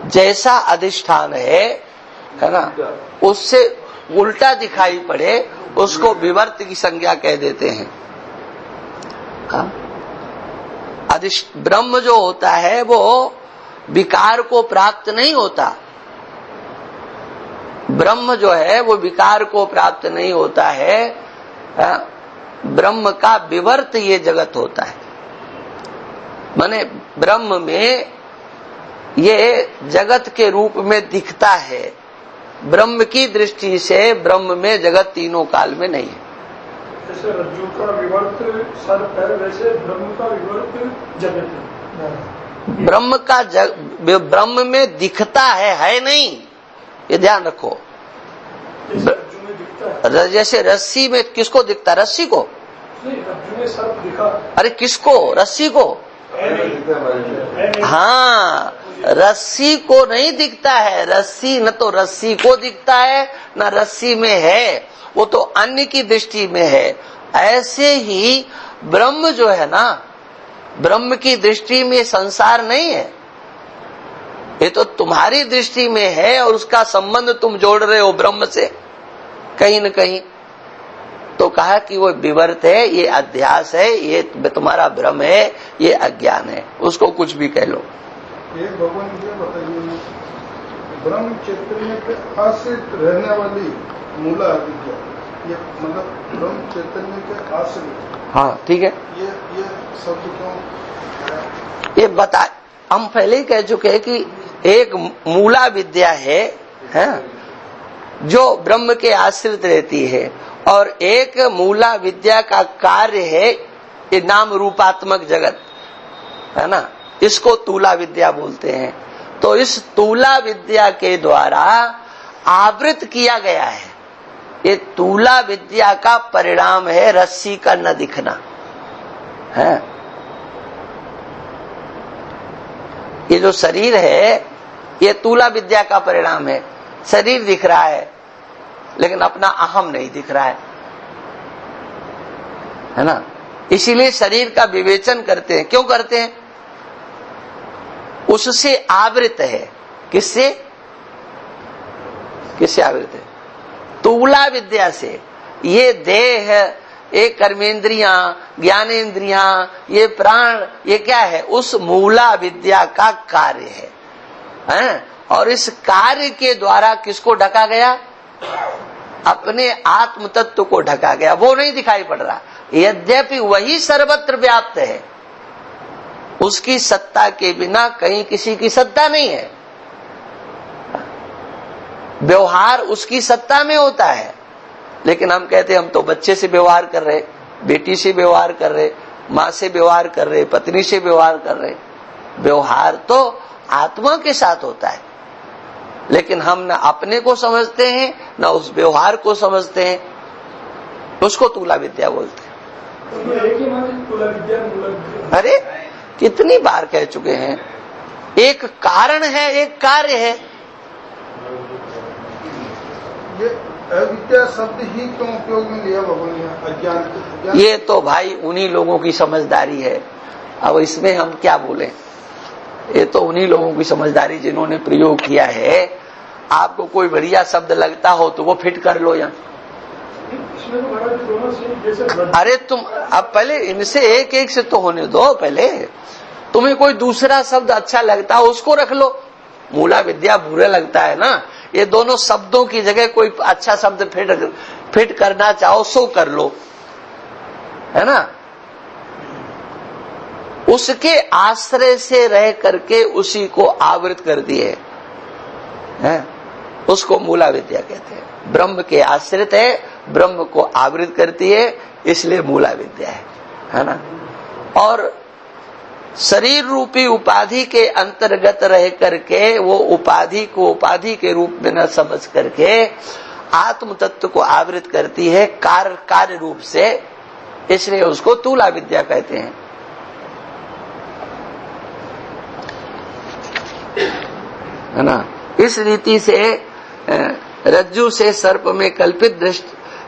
जैसा अधिष्ठान है ना, उससे उल्टा दिखाई पड़े उसको विवर्त की संज्ञा कह देते हैं। ब्रह्म जो होता है वो विकार को प्राप्त नहीं होता, ब्रह्म जो है वो विकार को प्राप्त नहीं होता है, ब्रह्म का विवर्त ये जगत होता है। माने ब्रह्म में ये जगत के रूप में दिखता है, ब्रह्म की दृष्टि से ब्रह्म में जगत तीनों काल में नहीं है। जैसे रज्जु का विवर्त सर्प है, वैसे ब्रह्म का विवर्त जगत है। ब्रह्म में दिखता है नहीं, ये ध्यान रखो। जैसे रज्जु में दिखता है, जैसे रस्सी में किसको दिखता है? रस्सी को नहीं, रज्जु में सर्प दिखा, अरे किसको? रस्सी को। हाँ, रस्सी को नहीं दिखता है, रस्सी न तो रस्सी को दिखता है न रस्सी में है, वो तो अन्य की दृष्टि में है। ऐसे ही ब्रह्म जो है ना, ब्रह्म की दृष्टि में संसार नहीं है, ये तो तुम्हारी दृष्टि में है और उसका संबंध तुम जोड़ रहे हो ब्रह्म से कहीं न कहीं। तो कहा कि वो विवर्त है, ये अध्यास है, ये तुम्हारा भ्रम है, ये अज्ञान है, उसको कुछ भी कह लो। ये भगवान ये बताइए, ब्रह्म चैतन्य के आश्रित रहने वाली मूला विद्या, ये मतलब ब्रह्म चैतन्य के आश्रित। हाँ ठीक है, ये शब्द क्यों? ये बता, हम पहले ही कह चुके हैं कि एक मूला विद्या है जो ब्रह्म के आश्रित रहती है, और एक मूला विद्या का कार्य है ये नाम रूपात्मक जगत है ना, इसको तूला विद्या बोलते हैं। तो इस तूला विद्या के द्वारा आवृत किया गया है। ये तूला विद्या का परिणाम है रस्सी का न दिखना है। ये जो शरीर है ये तूला विद्या का परिणाम है। शरीर दिख रहा है लेकिन अपना अहम नहीं दिख रहा है ना। इसीलिए शरीर का विवेचन करते हैं। क्यों करते हैं? उससे आवृत है। किससे? किससे आवृत है? तूला विद्या से। ये देह, ये कर्मेंद्रियां, ज्ञानेंद्रियां, ये प्राण, ये क्या है? उस मूला विद्या का कार्य है। और इस कार्य के द्वारा किसको ढका गया? अपने आत्म तत्व को ढका गया। वो नहीं दिखाई पड़ रहा, यद्यपि वही सर्वत्र व्याप्त है। उसकी सत्ता के बिना कहीं किसी की सत्ता नहीं है। व्यवहार उसकी सत्ता में होता है। लेकिन हम कहते हैं हम तो बच्चे से व्यवहार कर रहे, बेटी से व्यवहार कर रहे, माँ से व्यवहार कर रहे, पत्नी से व्यवहार कर रहे। व्यवहार तो आत्मा के साथ होता है, लेकिन हम न अपने को समझते हैं न उस व्यवहार को समझते हैं। उसको तूला विद्या बोलते हैं। अरे कितनी बार कह चुके हैं, एक कारण है, एक कार्य है। ये अविद्या शब्द ही क्यों उपयोग में लिया भगवान ने? अज्ञान। ये तो भाई उन्हीं लोगों की समझदारी है। अब इसमें हम क्या बोलें? ये तो उन्हीं लोगों की समझदारी जिन्होंने प्रयोग किया है। आपको कोई बढ़िया शब्द लगता हो तो वो फिट कर लो। यहाँ अरे तुम अब पहले इनसे एक एक से तो होने दो। पहले तुम्हें कोई दूसरा शब्द अच्छा लगता हो उसको रख लो। मूला विद्या बुरा लगता है ना। ये दोनों शब्दों की जगह कोई अच्छा शब्द फिट करना चाहो सो कर लो, है ना। उसके आश्रय से रह करके उसी को आवृत कर दिए हैं, उसको मूला विद्या कहते हैं। ब्रह्म के आश्रित है, ब्रह्म को आवृत करती है, इसलिए मूला विद्या है ना। और शरीर रूपी उपाधि के अंतर्गत रह करके वो उपाधि को उपाधि के रूप में न समझ करके आत्म तत्व को आवृत करती है कार्य रूप से, इसलिए उसको तूला विद्या कहते हैं, है ना। इस रीति से रज्जु से सर्प में कल्पित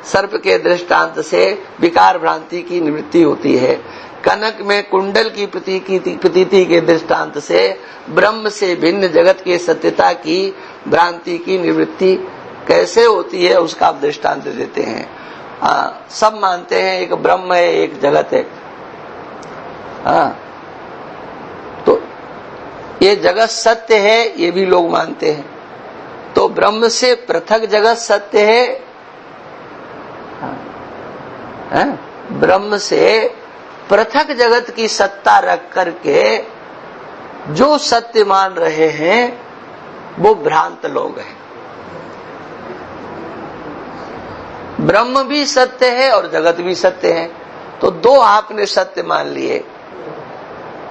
सर्प के दृष्टांत से विकार भ्रांति की निवृत्ति होती है। कनक में कुंडल की प्रतीति के दृष्टांत से ब्रह्म से भिन्न जगत के सत्यता की भ्रांति की निवृत्ति कैसे होती है उसका दृष्टांत देते हैं। सब मानते हैं एक ब्रह्म है, एक जगत है। तो ये जगत सत्य है, ये भी लोग मानते हैं। तो ब्रह्म से पृथक जगत सत्य है। ब्रह्म से पृथक जगत की सत्ता रख करके जो सत्य मान रहे हैं वो भ्रांत लोग हैं। ब्रह्म भी सत्य है और जगत भी सत्य है, तो दो आपने सत्य मान लिए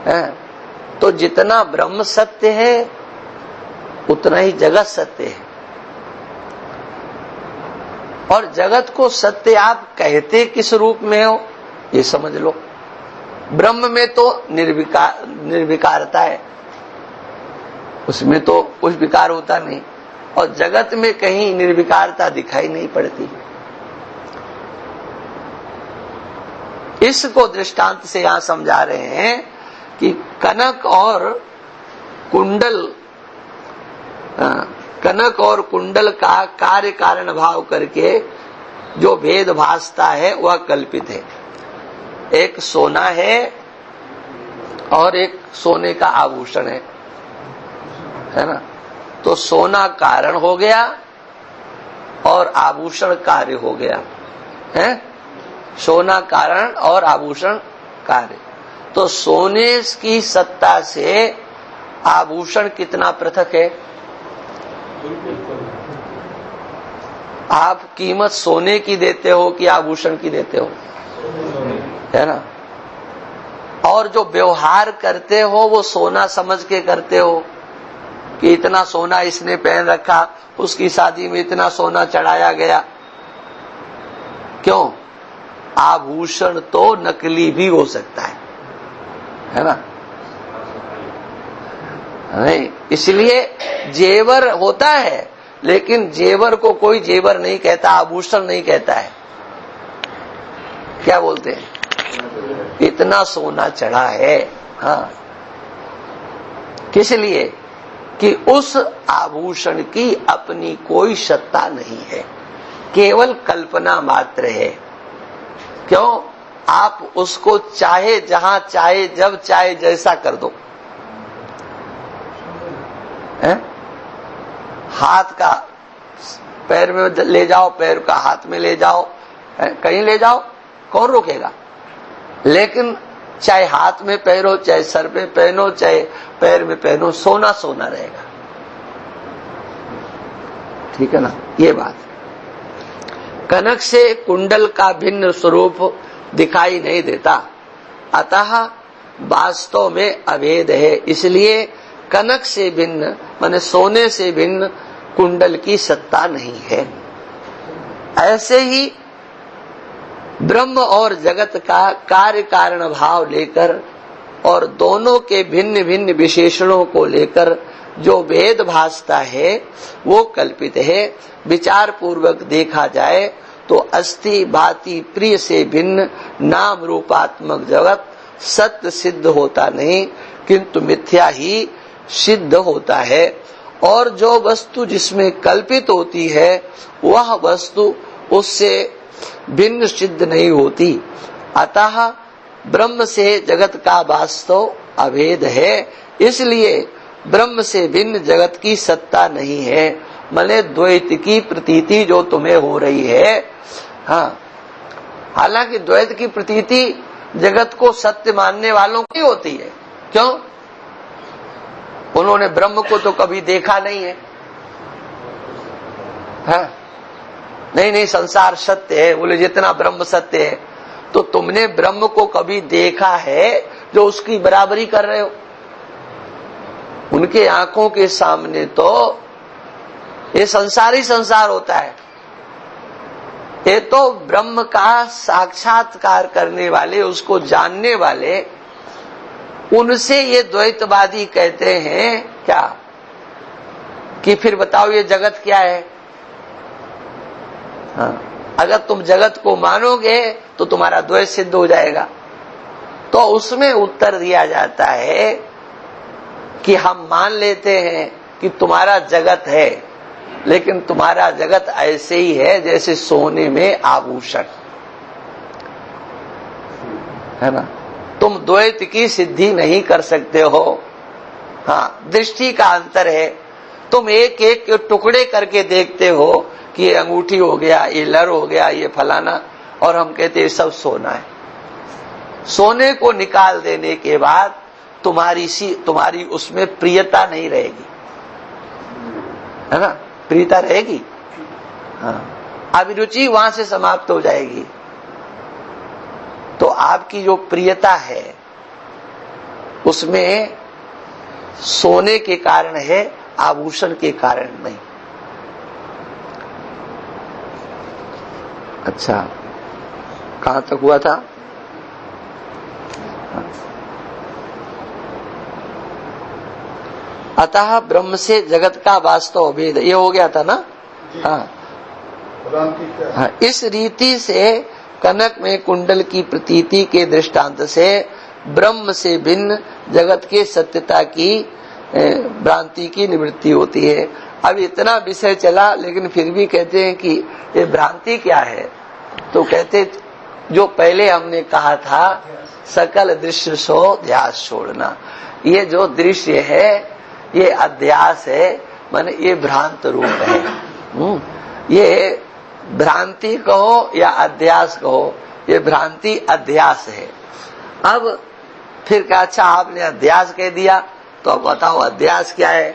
हैं। तो जितना ब्रह्म सत्य है उतना ही जगत सत्य है। और जगत को सत्य आप कहते किस रूप में हो ये समझ लो। ब्रह्म में तो निर्विकारता है, उसमें तो कुछ विकार होता नहीं, और जगत में कहीं निर्विकारता दिखाई नहीं पड़ती। इसको दृष्टांत से यहां समझा रहे हैं कि कनक और कुंडल का कार्य कारण भाव करके जो भेद भासता है वह कल्पित है। एक सोना है और एक सोने का आभूषण है ना। तो सोना कारण हो गया और आभूषण कार्य हो गया है। सोना कारण और आभूषण कार्य। तो सोने की सत्ता से आभूषण कितना पृथक है? आप कीमत सोने की देते हो कि आभूषण की देते हो, है ना। और जो व्यवहार करते हो वो सोना समझ के करते हो कि इतना सोना इसने पहन रखा, उसकी शादी में इतना सोना चढ़ाया गया। क्यों? आभूषण तो नकली भी हो सकता है ना? नहीं, इसलिए जेवर होता है, लेकिन जेवर को कोई जेवर नहीं कहता, आभूषण नहीं कहता है। क्या बोलते हैं? इतना सोना चढ़ा है। हाँ, किस लिए? कि उस आभूषण की अपनी कोई सत्ता नहीं है, केवल कल्पना मात्र है। क्यों? आप उसको चाहे जहां चाहे जब चाहे जैसा कर दो। है? हाथ का पैर में ले जाओ, पैर का हाथ में ले जाओ, कहीं ले जाओ, कौन रोकेगा? लेकिन चाहे हाथ में पहनो, चाहे सर पे पहनो, चाहे पैर में पहनो, सोना सोना रहेगा। ठीक है ना? ये बात। कनक से कुंडल का भिन्न स्वरूप दिखाई नहीं देता, अतः वास्तव में अभेद है। इसलिए कनक से भिन्न माने सोने से भिन्न कुंडल की सत्ता नहीं है। ऐसे ही ब्रह्म और जगत का कार्य कारण भाव लेकर और दोनों के भिन्न भिन्न विशेषणों को लेकर जो भेद भासता है वो कल्पित है। विचार पूर्वक देखा जाए तो अस्थि भांति प्रिय से भिन्न नाम रूपात्मक जगत सत्य सिद्ध होता नहीं, किंतु मिथ्या ही सिद्ध होता है। और जो वस्तु जिसमें कल्पित होती है वह वस्तु उससे भिन्न सिद्ध नहीं होती। अतः ब्रह्म से जगत का वास्तव अभेद है, इसलिए ब्रह्म से भिन्न जगत की सत्ता नहीं है। माने द्वैत की प्रतीति जो तुम्हें हो रही है, हाँ, हालांकि द्वैत की प्रतीति जगत को सत्य मानने वालों की होती है। क्यों? उन्होंने ब्रह्म को तो कभी देखा नहीं है। हाँ? नहीं, संसार सत्य है, बोले जितना ब्रह्म सत्य है। तो तुमने ब्रह्म को कभी देखा है जो उसकी बराबरी कर रहे हो? उनके आंखों के सामने तो ये संसार ही संसार होता है। ये तो ब्रह्म का साक्षात्कार करने वाले, उसको जानने वाले, उनसे ये द्वैतवादी कहते हैं क्या कि फिर बताओ ये जगत क्या है? हाँ, अगर तुम जगत को मानोगे तो तुम्हारा द्वैत सिद्ध हो जाएगा। तो उसमें उत्तर दिया जाता है कि हम मान लेते हैं कि तुम्हारा जगत है, लेकिन तुम्हारा जगत ऐसे ही है जैसे सोने में आभूषण है ना। तुम द्वैत की सिद्धि नहीं कर सकते हो। हाँ, दृष्टि का अंतर है। तुम एक एक टुकड़े करके देखते हो कि ये अंगूठी हो गया, ये लर हो गया, ये फलाना, और हम कहते हैं सब सोना है। सोने को निकाल देने के बाद तुम्हारी उसमें प्रियता नहीं रहेगी, है ना? प्रियता रहेगी, हाँ, अभिरुचि वहां से समाप्त हो जाएगी। तो आपकी जो प्रियता है उसमें सोने के कारण है, आभूषण के कारण नहीं। अच्छा, कहां तक हुआ था? अतः ब्रह्म से जगत का वास्तव भेद, ये हो गया था ना। हाँ, इस रीति से कनक में कुंडल की प्रतीति के दृष्टांत से ब्रह्म से भिन्न जगत के सत्यता की भ्रांति की निवृत्ति होती है। अब इतना विषय चला, लेकिन फिर भी कहते हैं कि ये भ्रांति क्या है? तो कहते जो पहले हमने कहा था, सकल दृश्य सो ध्यास छोड़ना। ये जो दृश्य है ये अध्यास है, माने ये भ्रांत रूप है। ये भ्रांति कहो या अध्यास कहो, ये भ्रांति अध्यास है। अब फिर क्या, अच्छा आपने अध्यास कह दिया तो अब बताओ अध्यास क्या है?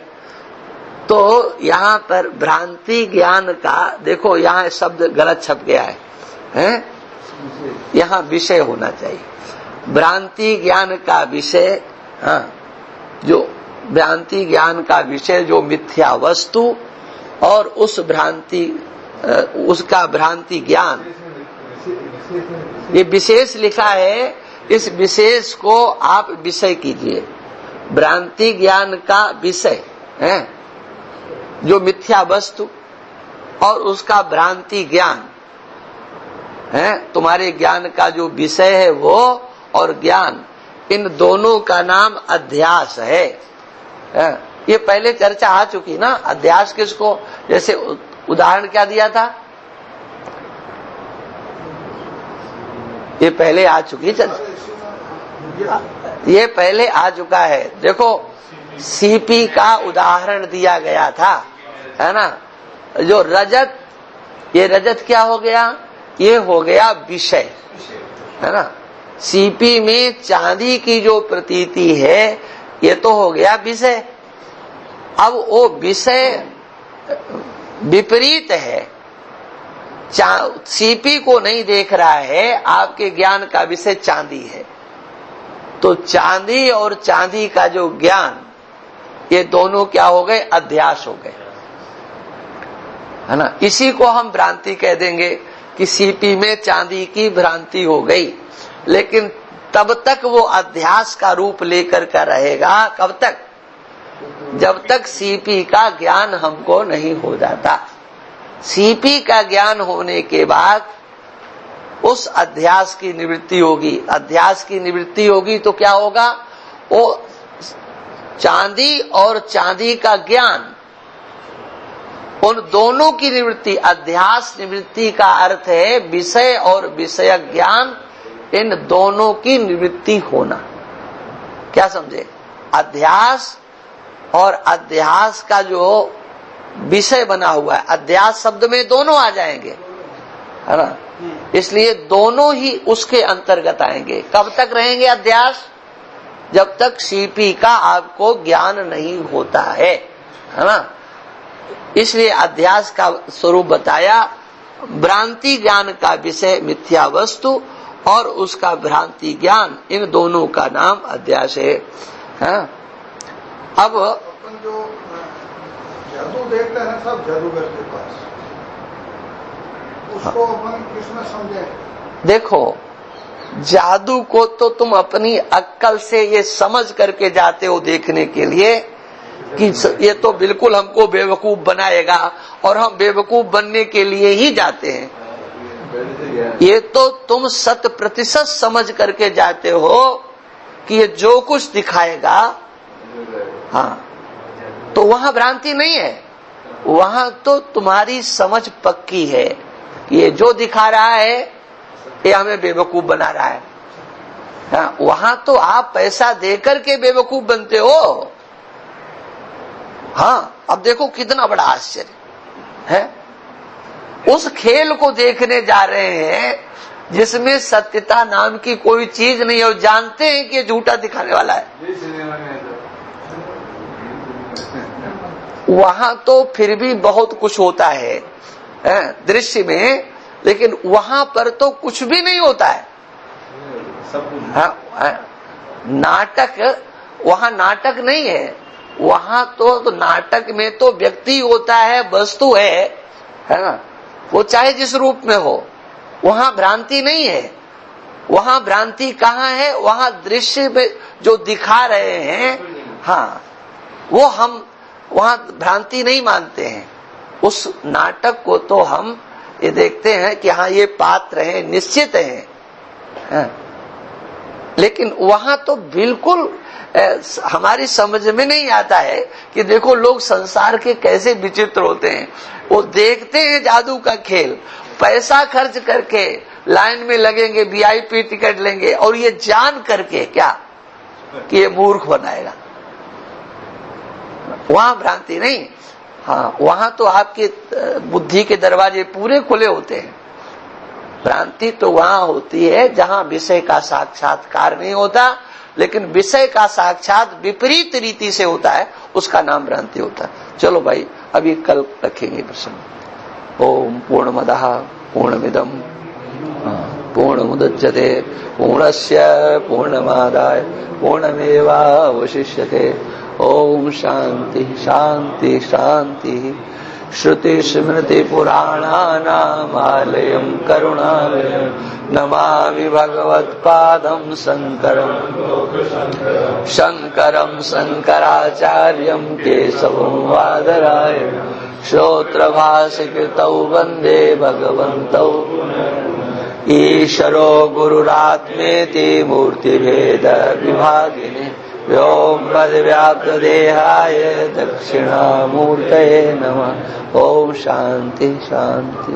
तो यहाँ पर भ्रांति ज्ञान का, देखो यहाँ शब्द गलत छप गया है? यहाँ विषय होना चाहिए। भ्रांति ज्ञान का विषय, हाँ, जो भ्रांति ज्ञान का विषय जो मिथ्या वस्तु और उस भ्रांति उसका भ्रांति ज्ञान, ये विशेष लिखा है, इस विशेष को आप विषय कीजिए। भ्रांति ज्ञान का विषय है जो मिथ्या वस्तु और उसका भ्रांति ज्ञान है, तुम्हारे ज्ञान का जो विषय है वो और ज्ञान, इन दोनों का नाम अध्यास है। ये पहले चर्चा आ चुकी ना, अध्यास किसको, जैसे उदाहरण क्या दिया था, ये पहले आ चुकी चर्चा, ये पहले आ चुका है। देखो सीपी का उदाहरण दिया गया था, है ना, जो रजत, ये रजत क्या हो गया, ये हो गया विषय, है ना। सीपी में चांदी की जो प्रतीति है ये तो हो गया विषय। अब वो विषय विपरीत है, सीपी को नहीं देख रहा है, आपके ज्ञान का विषय चांदी है, तो चांदी और चांदी का जो ज्ञान, ये दोनों क्या हो गए, अध्यास हो गए, है ना। इसी को हम भ्रांति कह देंगे कि सीपी में चांदी की भ्रांति हो गई, लेकिन तब तक वो अध्यास का रूप लेकर का रहेगा, कब तक, जब तक सीपी का ज्ञान हमको नहीं हो जाता। सीपी का ज्ञान होने के बाद उस अध्यास की निवृत्ति होगी। अध्यास की निवृत्ति होगी तो क्या होगा, वो चांदी और चांदी का ज्ञान, उन दोनों की निवृत्ति, अध्यास निवृत्ति का अर्थ है विषय और विषय ज्ञान, इन दोनों की निवृत्ति होना। क्या समझे, अध्यास और अध्यास का जो विषय बना हुआ है, अध्यास शब्द में दोनों आ जाएंगे, है ना, इसलिए दोनों ही उसके अंतर्गत आएंगे। कब तक रहेंगे अध्यास, जब तक सीपी का आपको ज्ञान नहीं होता है ना। इसलिए अध्यास का स्वरूप बताया, भ्रांति ज्ञान का विषय मिथ्या वस्तु और उसका भ्रांति ज्ञान, इन दोनों का नाम अध्यास है। अब अपन जो जादू देखते हैं सब जादूगर के पास, उसको अपन किसमें समझे। देखो जादू को तो तुम अपनी अक्ल से ये समझ करके जाते हो देखने के लिए कि ये तो बिल्कुल हमको बेवकूफ बनाएगा, और हम बेवकूफ बनने के लिए ही जाते हैं। ये तो तुम 100% समझ करके जाते हो कि ये जो कुछ दिखाएगा, हाँ, तो वहां भ्रांति नहीं है, वहां तो तुम्हारी समझ पक्की है कि ये जो दिखा रहा है ये हमें बेवकूफ बना रहा है। हाँ, वहां तो आप पैसा देकर के बेवकूफ बनते हो। हाँ, अब देखो कितना बड़ा आश्चर्य है, उस खेल को देखने जा रहे हैं जिसमें सत्यता नाम की कोई चीज नहीं है, और जानते हैं कि ये झूठा दिखाने वाला है। वहां तो फिर भी बहुत कुछ होता है दृश्य में, लेकिन वहां पर तो कुछ भी नहीं होता है। नाटक, वहां नाटक नहीं है, वहां तो नाटक में तो व्यक्ति होता है, वस्तु है ना, वो चाहे जिस रूप में हो, वहां भ्रांति नहीं है। वहां भ्रांति कहाँ है, वहां दृश्य में जो दिखा रहे हैं, हाँ, वो हम वहां भ्रांति नहीं मानते हैं। उस नाटक को तो हम ये देखते हैं कि हाँ ये पात्र है, निश्चित है, हाँ। लेकिन वहां तो बिल्कुल हमारी समझ में नहीं आता है कि देखो लोग संसार के कैसे विचित्र होते हैं। वो देखते हैं जादू का खेल, पैसा खर्च करके लाइन में लगेंगे, VIP टिकट लेंगे, और ये जान करके क्या कि ये मूर्ख बनाएगा। वहां भ्रांति नहीं, हाँ, वहां तो आपके बुद्धि के दरवाजे पूरे खुले होते हैं। भ्रांति तो वहां होती है जहां विषय का साक्षात्कार नहीं होता, लेकिन विषय का साक्षात विपरीत रीति से होता है, उसका नाम भ्रांति होता है। चलो भाई, अभी कल रखेंगे प्रश्न। ओम पूर्णमदः पूर्णमिदम्। पूर्णमुदच्यते पूर्णस्य पूर्णमादाय पूर्णमेवावशिष्यते। ओम शांति शांति शांति। श्रुति स्मृति पुराणानामालयं करुणालयं नमामि भगवत्पादं शंकरं शंकरं शंकराचार्यं केशवं वादरायणं श्रोत्रभाषिकृतौ वन्दे भगवन्तौ ईश्वरो गुरुरात्मेति मूर्तिभेद विभागिने व्योमवद्व्याप्तदेहाय दक्षिणामूर्तये नमः। ओम शांति शांति।